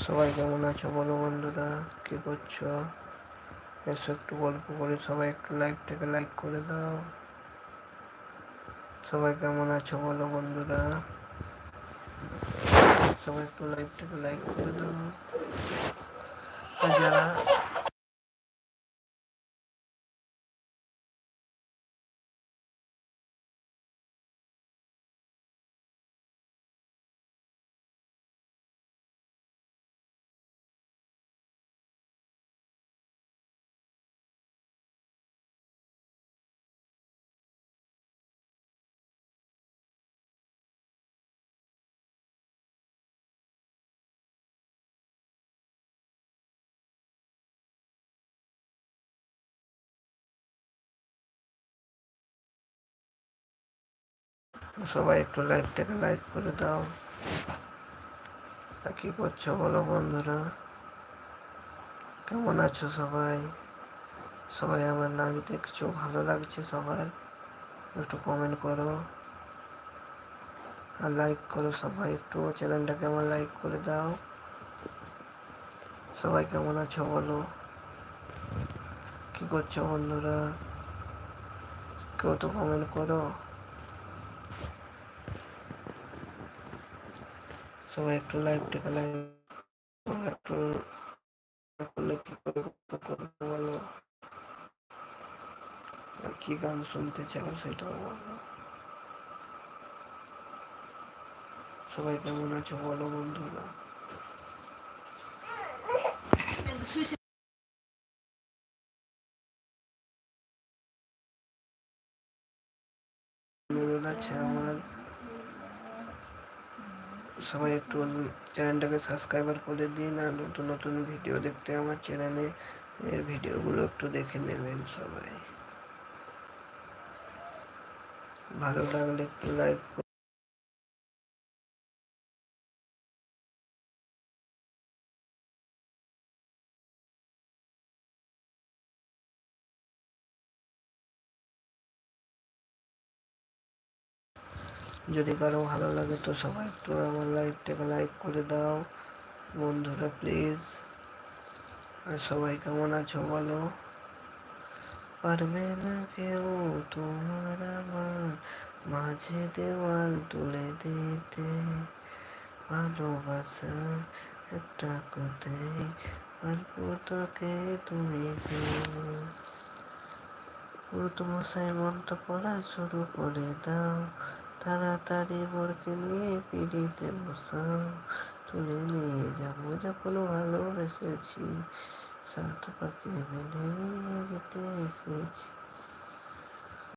সবাই কেমন আছো বলো বন্ধুরা? কি করছো? এসো একটু গল্প করি। সবাই একটু লাইভটাকে লাইক করে দাও। সবাই কেমন আছো বলো বন্ধুরা? সবাই একটু লাইভটাকে লাইক করে দাও। আর যারা সবাই একটু লাইভটাকে লাইক করে দাও। আর কি করছো বলো বন্ধুরা? কেমন আছো সবাই? সবাই আমার নাচ দেখছো, ভালো লাগছে সবার? একটু কমেন্ট করো আর লাইক করো। সবাই একটু চ্যানেলটাকে আমার লাইক করে দাও। সবাই কেমন আছো বলো? কি করছো বন্ধুরা? কেউ তো কমেন্ট করো। সবাই একটু লাইভটাকে লাইক একটু না করলে কি করে করবো বলো? আর কি গান শুনতে চাও সেটাও বলো। সবাই কেমন আছো বলো বন্ধুরা? অনুরোধ আছে আমার, সবাই একটু চ্যানেলটাকে সাবস্ক্রাইবার করে দিন। আর নতুন নতুন ভিডিও দেখতে আমার চ্যানেলে এর ভিডিওগুলো একটু দেখে নেবেন সবাই। ভালো লাগলে একটু লাইক। যদি কারো ভালো লাগে তো সবাই একটু আমার লাইভটাকে লাইক করে দাও বন্ধুরা প্লিজ। আর সবাই কেমন আছো বলো? পারবে না কেউ তোমার আমার মাঝে দেওয়াল তুলে দিতে, ভালোবাসা একটা করতে পারবো তোকে তুমি যে। মশাই মন্ত্র পড়া শুরু করে দাও, তাড়াতাড়ি বরকে নিয়ে পিড়িতে বসাও। তুলে নিয়ে যাবো যখন ভালোবেসেছি, সাত পাকে বেঁধে নিয়ে যেতে এসেছি।